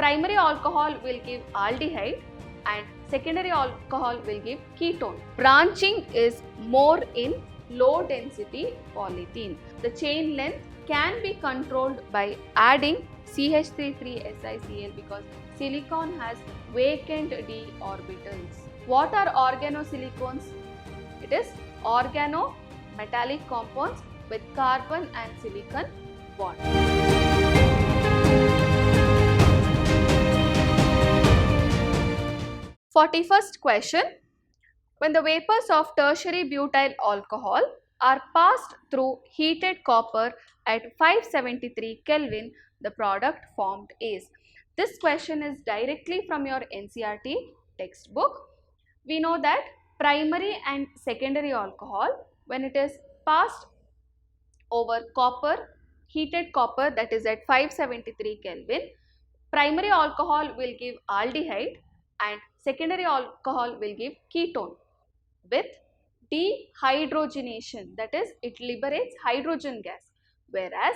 Primary alcohol will give aldehyde and secondary alcohol will give ketone. Branching is more in low density polythene. The chain length can be controlled by adding CH33SiCl because silicon has vacant d orbitals. What are organosilicones? It is organometallic compounds with carbon and silicon bond. 41st question. When the vapors of tertiary butyl alcohol are passed through heated copper at 573 Kelvin, the product formed is. This question is directly from your NCERT textbook. We know that primary and secondary alcohol, when it is passed over copper, heated copper, that is at 573 Kelvin, primary alcohol will give aldehyde and secondary alcohol will give ketone with dehydrogenation, that is it liberates hydrogen gas, whereas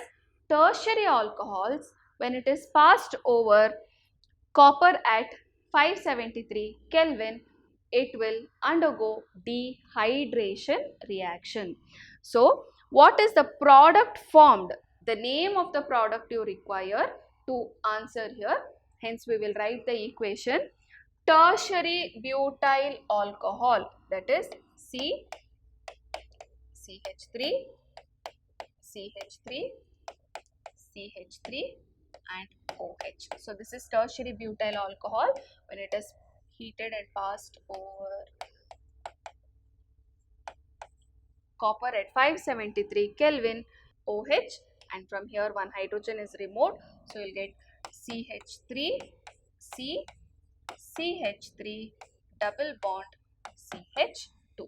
tertiary alcohols, when it is passed over copper at 573 Kelvin, it will undergo dehydration reaction. So what is the product formed? The name of the product you require to answer here. Hence we will write the equation. Tertiary butyl alcohol, that is CH3, CH3, CH3 and OH. So this is tertiary butyl alcohol when it is heated and passed over copper at 573 Kelvin, OH, and from here one hydrogen is removed. So you will get CH3, C, CH3 double bond CH2.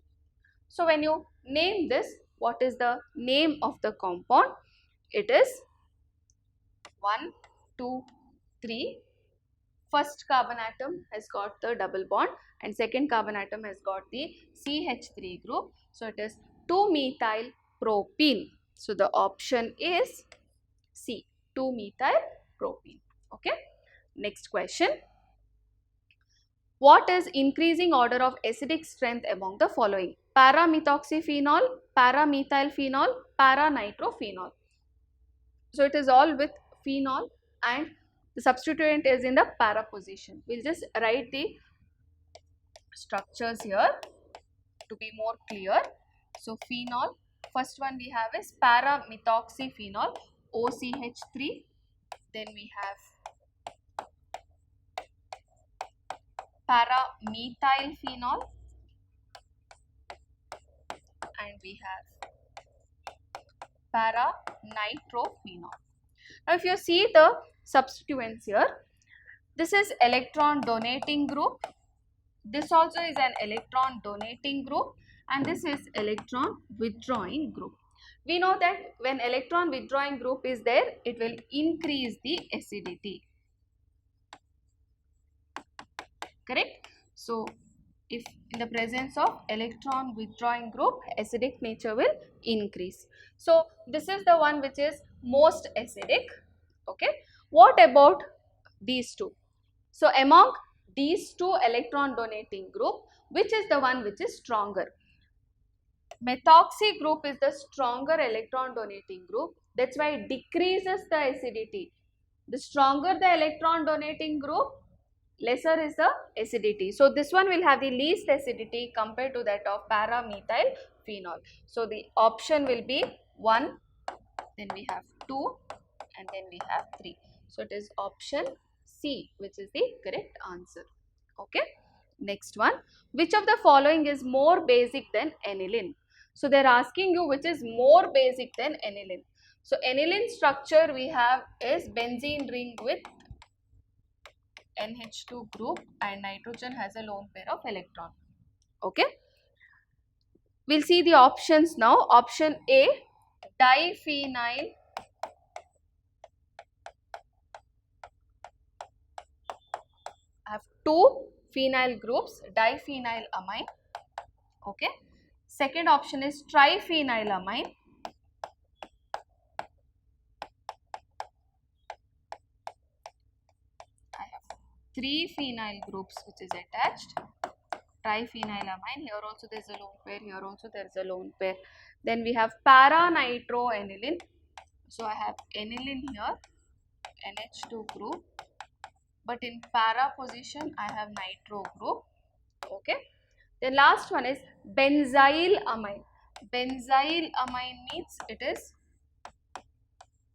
So when you name this, what is the name of the compound? It is 1, 2, 3. First carbon atom has got the double bond and second carbon atom has got the CH3 group. So it is 2-methyl propene. So the option is C, 2-methyl propene. Okay. Next question. What is increasing order of acidic strength among the following? Para-methoxyphenol, para-methylphenol, para-nitrophenol. So it is all with phenol and the substituent is in the para position. We'll just write the structures here to be more clear. So phenol, first one we have is para-methoxyphenol, OCH3. Then we have para-methylphenol and we have para-nitrophenol. Now if you see the substituents here, this is electron donating group, this also is an electron donating group and this is electron withdrawing group. We know that when electron withdrawing group is there, it will increase the acidity. Correct? So if in the presence of electron withdrawing group, acidic nature will increase. So this is the one which is most acidic. Okay. What about these two? So among these two electron donating group, which is the one which is stronger? Methoxy group is the stronger electron donating group. That's why it decreases the acidity. The stronger the electron donating group, lesser is the acidity. So this one will have the least acidity compared to that of para-methylphenol. So the option will be 1, then we have 2 and then we have 3. So it is option C which is the correct answer. Okay. Next one. Which of the following is more basic than aniline? So they are asking you which is more basic than aniline. So aniline structure we have is benzene ring with NH2 group and nitrogen has a lone pair of electron. Okay. We'll see the options now. Option A, diphenyl I have 2 phenyl groups, diphenylamine. Okay. Second option is triphenylamine. I have 3 phenyl groups which is attached. Triphenylamine, here also there is a lone pair, here also there is a lone pair. Then we have para-nitroaniline. So I have aniline here, NH2 group, but in para position I have nitro group. Okay. The last one is benzylamine. Benzylamine means it is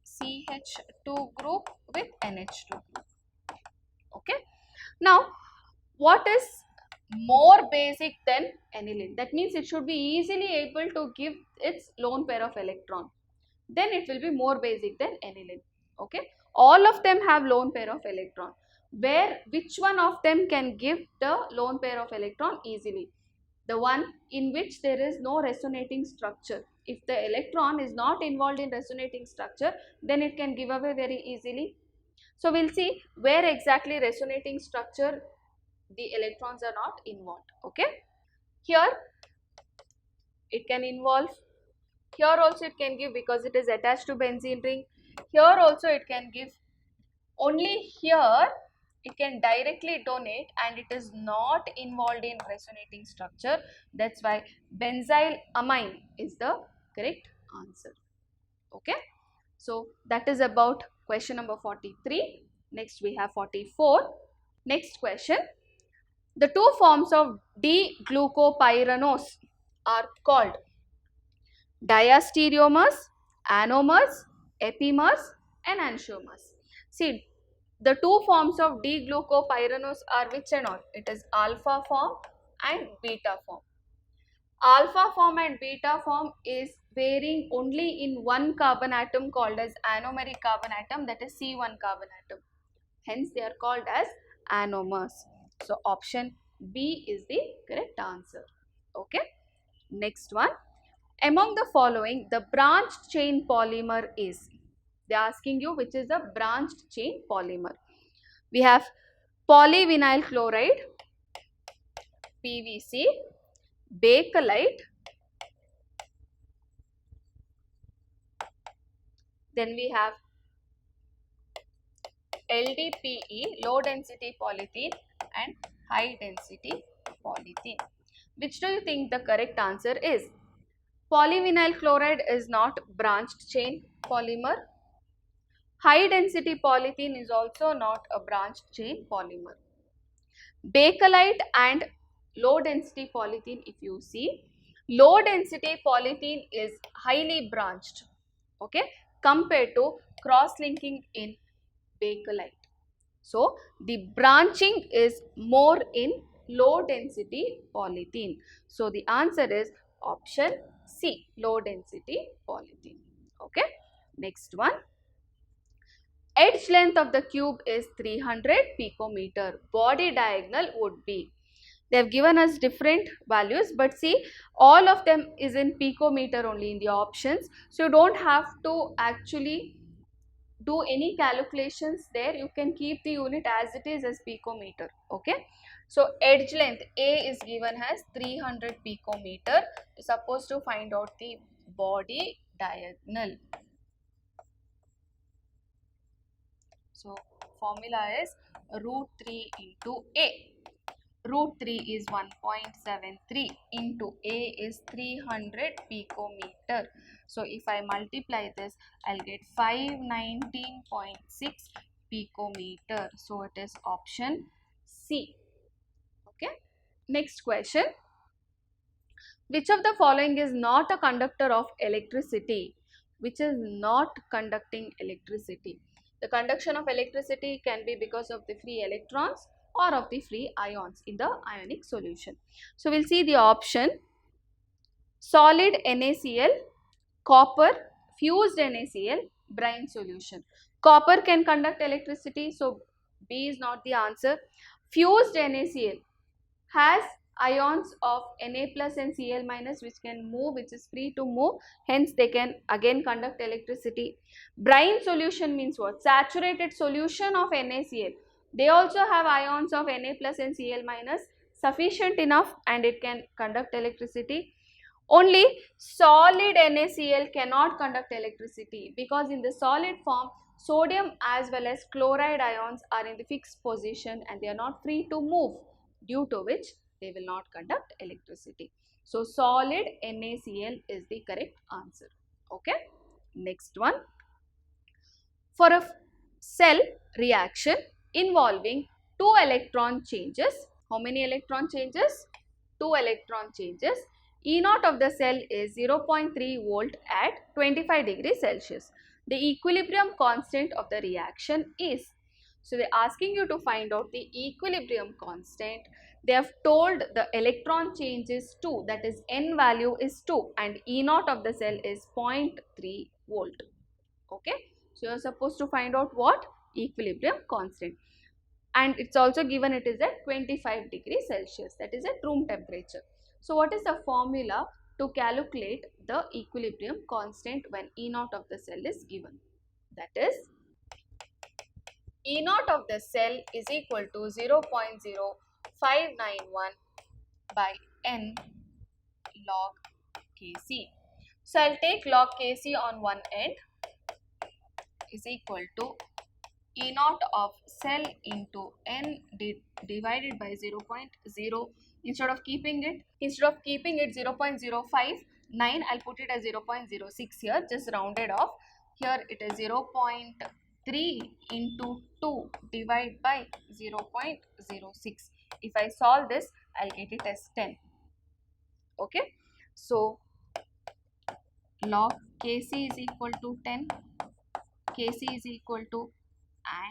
CH2 group with NH2 group. Okay. Now, what is more basic than aniline? That means it should be easily able to give its lone pair of electron. Then it will be more basic than aniline. Okay. All of them have lone pair of electron. Which one of them can give the lone pair of electron easily? The one in which there is no resonating structure. If the electron is not involved in resonating structure, then it can give away very easily. So we'll see where exactly resonating structure the electrons are not involved. Okay. Here it can involve. Here also it can give because it is attached to benzene ring. Here also it can give. Only here it can directly donate and it is not involved in resonating structure. That's why benzylamine is the correct answer. Okay. So that is about question number 43. Next we have 44. Next question. The two forms of D-glucopyranose are called diastereomers, anomers, epimers and enantiomers. See, the two forms of D-glucopyranose are which and all? It is alpha form and beta form. Alpha form and beta form is varying only in one carbon atom called as anomeric carbon atom, that is C1 carbon atom. Hence they are called as anomers. So option B is the correct answer. Okay. Next one. Among the following, the branched chain polymer is. They are asking you which is the branched chain polymer. We have polyvinyl chloride, PVC, bakelite, then we have LDPE, low density polythene, and high density polythene. Which do you think the correct answer is? Polyvinyl chloride is not branched chain polymer. High density polythene is also not a branched chain polymer. Bakelite and low density polythene, if you see, low density polythene is highly branched, okay, compared to cross-linking in bakelite. So, the branching is more in low density polythene. So, the answer is option C, low density polythene. Okay. Next one. Edge length of the cube is 300 picometer. Body diagonal would be. They have given us different values, but see, all of them is in picometer only in the options. So, you don't have to actually do any calculations there. You can keep the unit as it is as picometer. Okay. So, edge length A is given as 300 picometer. You are supposed to find out the body diagonal. So, formula is root 3 into A. Root 3 is 1.73 into A is 300 picometer. So, if I multiply this, I'll get 519.6 picometer. So, it is option C. Okay. Next question. Which of the following is not a conductor of electricity? Which is not conducting electricity? The conduction of electricity can be because of the free electrons or of the free ions in the ionic solution. So, we will see the option solid NaCl, copper, fused NaCl, brine solution. Copper can conduct electricity, so B is not the answer. Fused NaCl has ions of Na plus and Cl minus which can move, which is free to move, hence they can again conduct electricity. Brine solution means what? Saturated solution of NaCl. They also have ions of Na plus and Cl minus sufficient enough and it can conduct electricity. Only solid NaCl cannot conduct electricity because in the solid form sodium as well as chloride ions are in the fixed position and they are not free to move, due to which they will not conduct electricity. So solid NaCl is the correct answer. Okay. Next one. For a cell reaction involving 2 electron changes, how many electron changes? 2 electron changes. E naught of the cell is 0.3 volt at 25 degrees Celsius. The equilibrium constant of the reaction is. So they are asking you to find out the equilibrium constant. They have told the electron change is 2, that is N value is 2 and E naught of the cell is 0.3 volt. Okay. So you are supposed to find out what? Equilibrium constant. And it's also given it is at 25 degrees Celsius, that is at room temperature. So what is the formula to calculate the equilibrium constant when E naught of the cell is given? That is E naught of the cell is equal to 0.0591 by N log Kc. So I'll take log Kc on one end is equal to E naught of cell into N divided by 0.0. Instead of keeping it 0.059, I'll put it as 0.06 here, just rounded off. Here it is 0.3 into 2 divided by 0.06. If I solve this, I'll get it as 10. Okay. So log Kc is equal to 10. Kc is equal to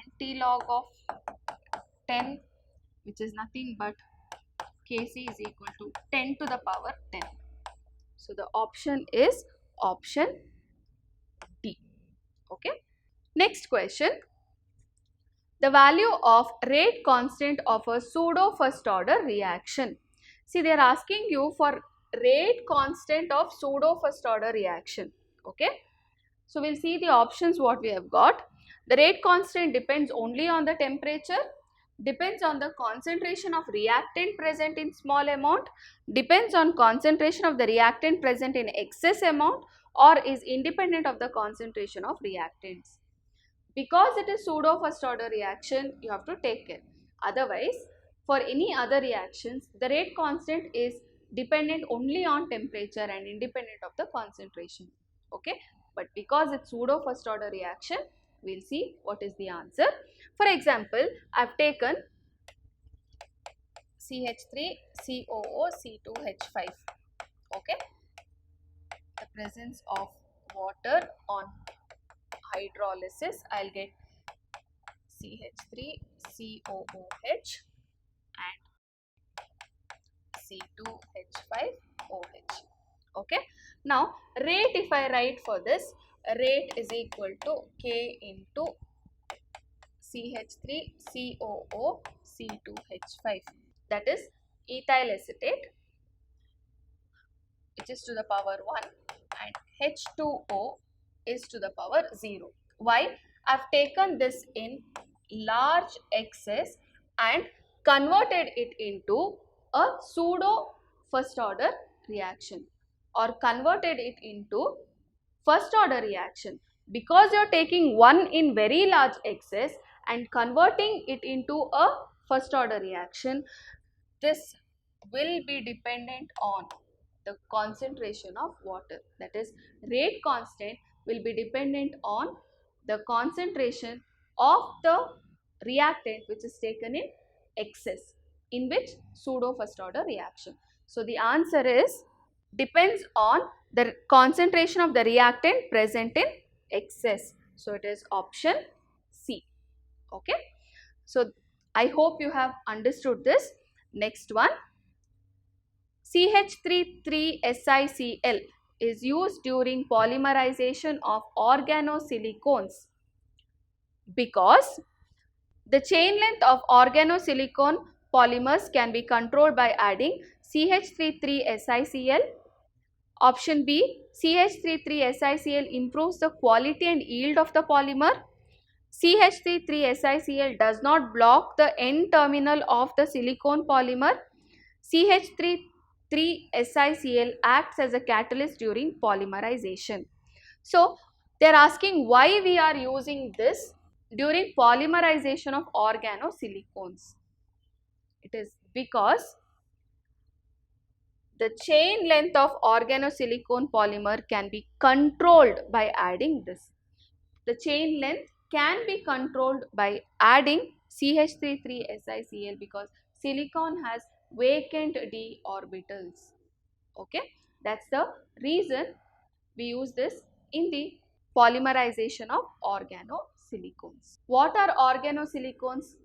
anti-log of 10, which is nothing but Kc is equal to 10 to the power 10. So the option is option D. Okay. Next question. The value of rate constant of a pseudo first order reaction. See, they are asking you for rate constant of pseudo first order reaction. Okay. So we'll see the options what we have got. The rate constant depends only on the temperature, depends on the concentration of reactant present in small amount, depends on concentration of the reactant present in excess amount, or is independent of the concentration of reactants. Because it is pseudo first order reaction, you have to take care. Otherwise, for any other reactions, the rate constant is dependent only on temperature and independent of the concentration. Okay. But because it's pseudo first order reaction, we'll see what is the answer. For example, I've taken CH3COO C2H5. Okay. The presence of water on hydrolysis, I'll get CH3COOH and C2H5OH. Okay. Now rate, if I write for this, rate is equal to K into CH3COO C2H5, that is ethyl acetate, which is to the power 1, and H2O is to the power 0. Why? I've taken this in large excess and converted it into a pseudo first order reaction, or converted it into first order reaction. Because you are taking one in very large excess and converting it into a first order reaction, this will be dependent on the concentration of water. That is, rate constant will be dependent on the concentration of the reactant which is taken in excess, in which pseudo first order reaction. So the answer is depends on the concentration of the reactant present in excess. So it is option C. Okay. So I hope you have understood this. Next one. CH33SiCl is used during polymerization of organosilicones because the chain length of organosilicon polymers can be controlled by adding CH33SiCl. Option B, CH33SiCl improves the quality and yield of the polymer. CH33SiCl does not block the N terminal of the silicone polymer. CH33SiCl acts as a catalyst during polymerization. So, They are asking why we are using this during polymerization of organosilicones. It is because the chain length of organosilicone polymer can be controlled by adding this. The chain length can be controlled by adding CH33SiCl because silicon has vacant d orbitals. Okay, that's the reason we use this in the polymerization of organosilicones. What are organosilicones?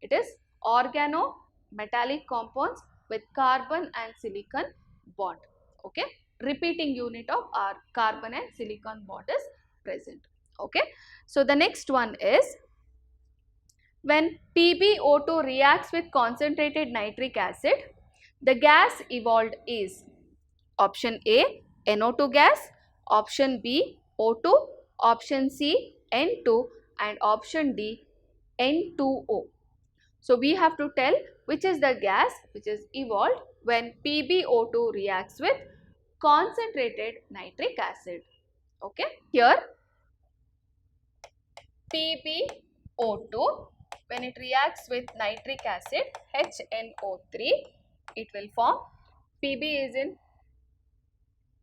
It is organometallic compounds with carbon and silicon bond. Okay, repeating unit of our carbon and silicon bond is present. Okay, so the next one is when PbO2 reacts with concentrated nitric acid, the gas evolved is option A NO2 gas, option B O2, option C N2 and option D N2O. So we have to tell which is the gas which is evolved when PbO2 reacts with concentrated nitric acid. Okay, here PbO2 when it reacts with nitric acid HNO3, it will form Pb is in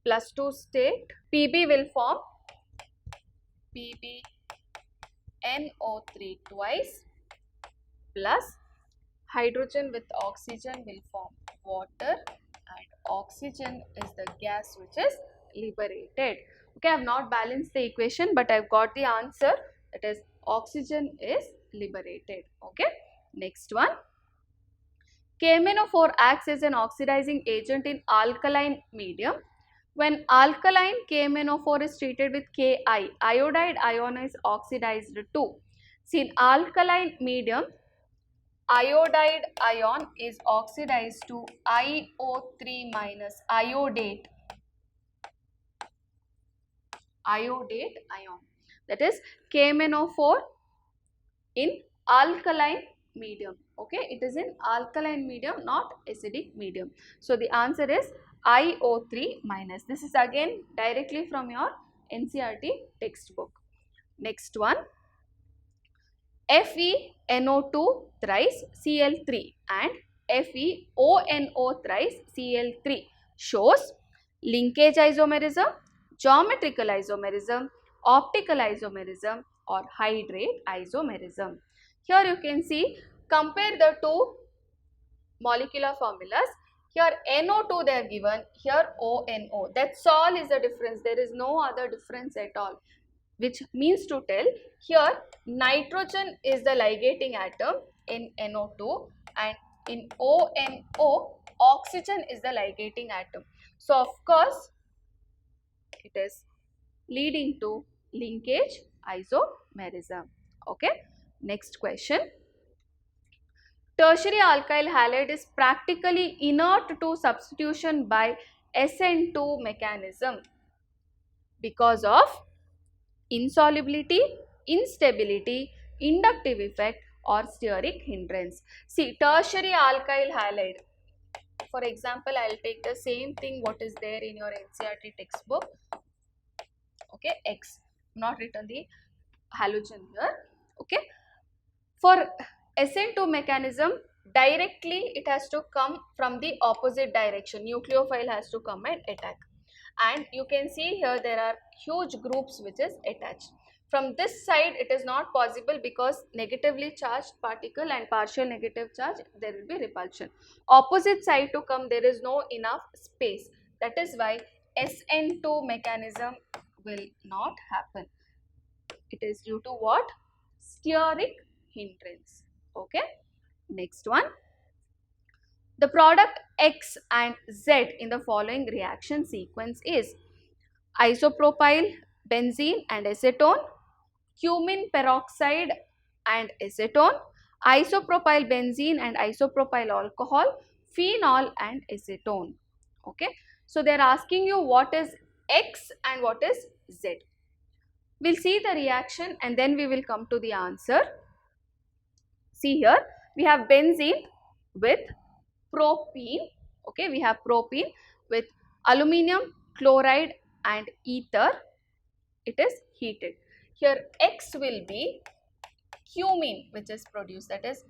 +2 state. Pb will form PbNO3 twice plus hydrogen with oxygen will form water and oxygen is the gas which is liberated. Okay, I have not balanced the equation but I have got the answer, that is oxygen is liberated. Okay, next one. KMnO4 acts as an oxidizing agent in alkaline medium. When alkaline KMnO4 is treated with Ki, iodide ion is oxidized to. See, in alkaline medium, iodide ion is oxidized to IO3 minus iodate ion. That is KMnO4 in alkaline medium. Okay, it is in alkaline medium, not acidic medium. So the answer is IO3 minus. This is again directly from your NCERT textbook. Next one, FeNO2 thrice Cl3 and FeONO thrice Cl3 shows linkage isomerism, geometrical isomerism, optical isomerism or hydrate isomerism. Here you can see, compare the two molecular formulas. Here NO2 they have given, here ONO. That's all is the difference. There is no other difference at all, which means to tell here nitrogen is the ligating atom in NO2 and in ONO oxygen is the ligating atom. So of course it is leading to linkage isomerism. Okay, next question. Tertiary alkyl halide is practically inert to substitution by SN2 mechanism because of insolubility, instability, inductive effect or steric hindrance. See, tertiary alkyl halide, for example, I will take the same thing what is there in your NCERT textbook. Okay, X, not written the halogen here. Okay, for SN2 mechanism, directly it has to come from the opposite direction. Nucleophile has to come and attack. And you can see here there are huge groups which is attached. From this side it is not possible because negatively charged particle and partial negative charge, there will be repulsion. Opposite side to come, there is no enough space. That is why SN2 mechanism will not happen. It is due to what? Steric hindrance. Okay, next one. The product X and Z in the following reaction sequence is isopropyl benzene and acetone, cumin peroxide and acetone, isopropyl benzene and isopropyl alcohol, phenol and acetone. Okay, so they are asking you what is X and what is Z. We'll see the reaction and then we will come to the answer. See here, we have benzene with propene. Okay, we have propene with aluminium chloride and ether. it is heated. Here X will be cumene which is produced, that is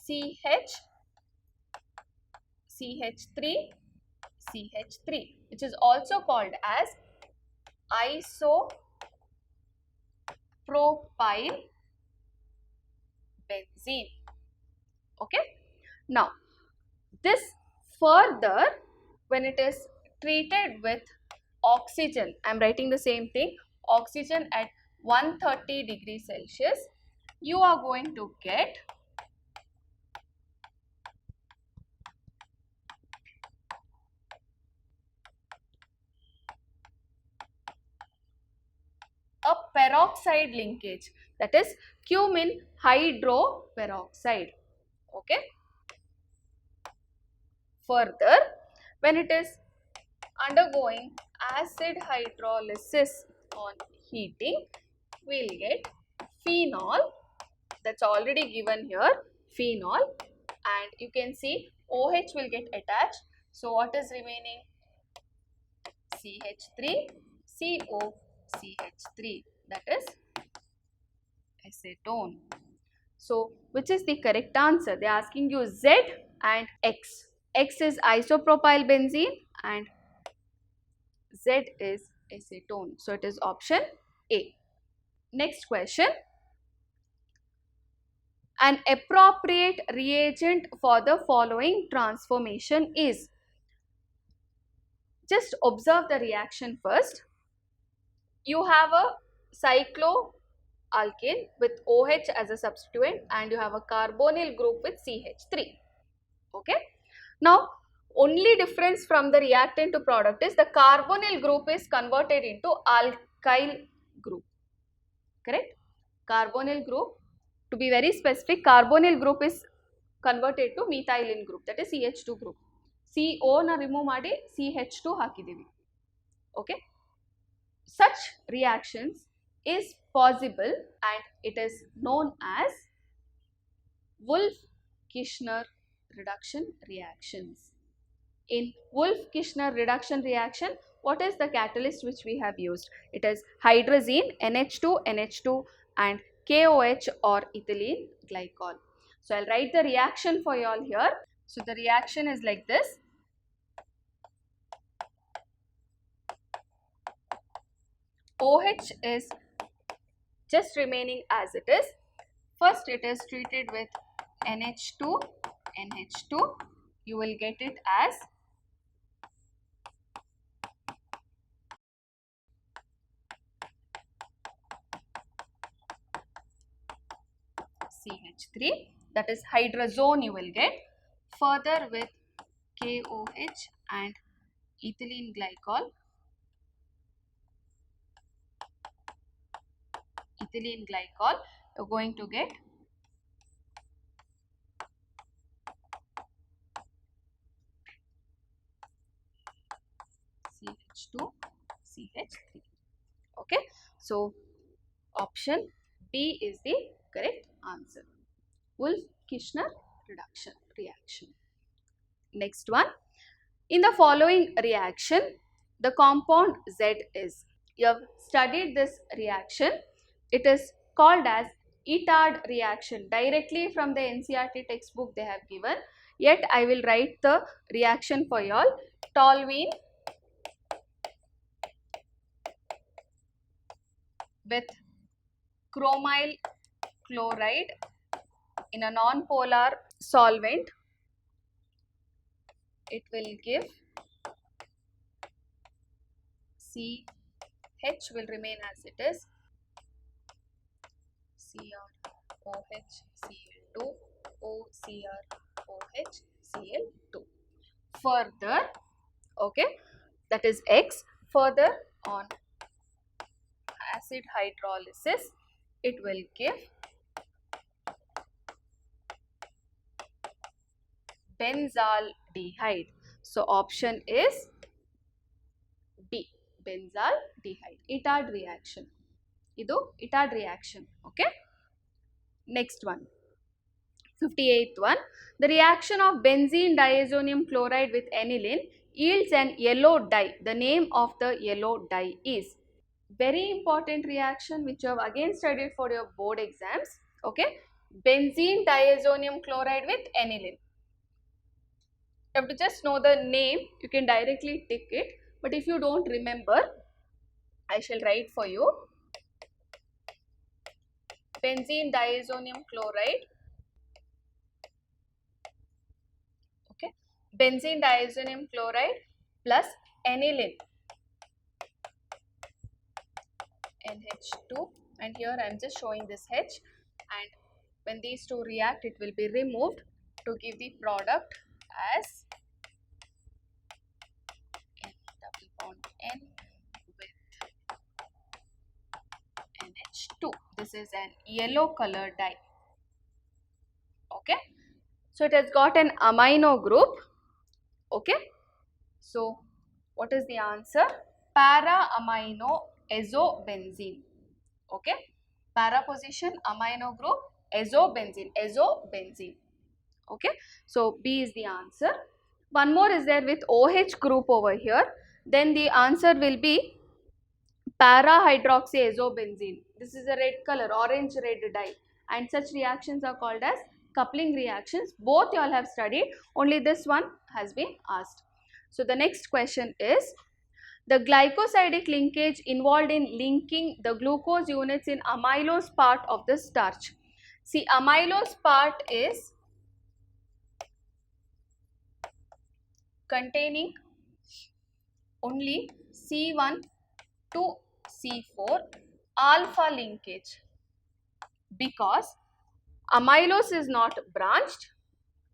CH3 CH3, which is also called as isopropyl benzene. Okay. Now this further, when it is treated with oxygen, I am writing the same thing, oxygen at 130 degrees Celsius, you are going to get a peroxide linkage, that is cumene hydroperoxide. Okay. Further, when it is undergoing acid hydrolysis on heating, we will get phenol, that's already given here, phenol, and you can see OH will get attached. So what is remaining? CH3, CO, CH3, that is acetone. So which is the correct answer? They are asking you Z and X. X is isopropyl benzene and Z is acetone. So it is option A. Next question. An appropriate reagent for the following transformation is. Just observe the reaction first. You have a cycloalkane with OH as a substituent and you have a carbonyl group with CH3. Okay. Now, only difference from the reactant to product is the carbonyl group is converted into alkyl group. Correct? Carbonyl group, to be very specific, carbonyl group is converted to methylene group, that is CH2 group. CO na remove ಮಾಡಿ CH2 ಹಾಕಿದ್ದೀವಿ. Okay. Such reactions is possible and it is known as Wolff-Kishner reduction reactions. In Wolff-Kishner reduction reaction, what is the catalyst which we have used? It is hydrazine, NH2, NH2 and KOH or ethylene glycol. So I'll write the reaction for you all here. So the reaction is like this. OH is just remaining as it is. First it is treated with NH2, NH2. You will get it as CH3, that is hydrazone you will get. Further with KOH and ethylene glycol. Ethylene glycol, you're going to get CH2, CH3. Okay, so option B is the correct answer. Wolff-Kishner reaction. Next one. In the following reaction, the compound Z is. You have studied this reaction. It is called as Itard reaction. Directly from the NCERT textbook they have given. Yet I will write the reaction for you all. Toluene with chromyl chloride in a non-polar solvent, it will give CH will remain as it is, CrOH Cl2, OCrOH Cl2. Further, okay, that is X. Further on acid hydrolysis, it will give benzaldehyde. So option is D, benzaldehyde. Itard reaction. Idu Itard reaction. Okay. Next one. 58th one. The reaction of benzene diazonium chloride with aniline yields an yellow dye. The name of the yellow dye is. very important reaction which you have again studied for your board exams. Okay, benzene diazonium chloride with aniline. You have to just know the name, you can directly tick it, but if you don't remember, I shall write for you. Benzene diazonium chloride. Okay, benzene diazonium chloride plus aniline, NH2, and here I am just showing this H, and when these two react it will be removed to give the product as N double bond N with NH2. This is an yellow color dye. Okay, so it has got an amino group. Okay, so what is the answer? Para amino azobenzene. Okay, para position amino group azobenzene. Okay, so B is the answer. One more is there with OH group over here. Then the answer will be para hydroxyazobenzene. This is a red color, orange red dye, and such reactions are called as coupling reactions. Both you all have studied, only this one has been asked. So the next question is, the glycosidic linkage involved in linking the glucose units in amylose part of the starch. See, amylose part is containing only C1 to C4 alpha linkage, because amylose is not branched,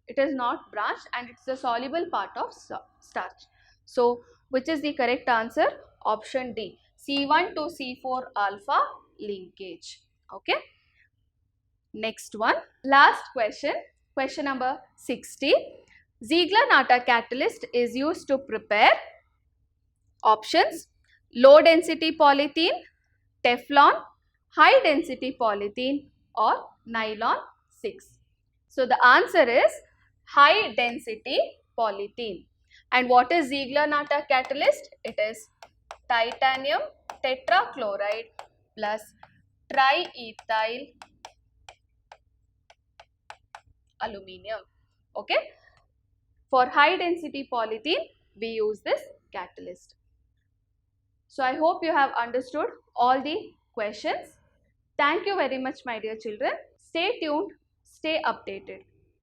it is not branched, and it's the soluble part of starch. So which is the correct answer? Option D, C1 to C4 alpha linkage. Okay, next one, last question, question number 60. Ziegler-Natta catalyst is used to prepare options: low density polythene, Teflon, high density polythene, or nylon 6. So the answer is high density polythene. And what is Ziegler-Natta catalyst? It is titanium tetrachloride plus triethyl aluminum. Okay, for high density polythene we use this catalyst. So I hope you have understood all the questions. Thank you very much, my dear children. Stay tuned, stay updated.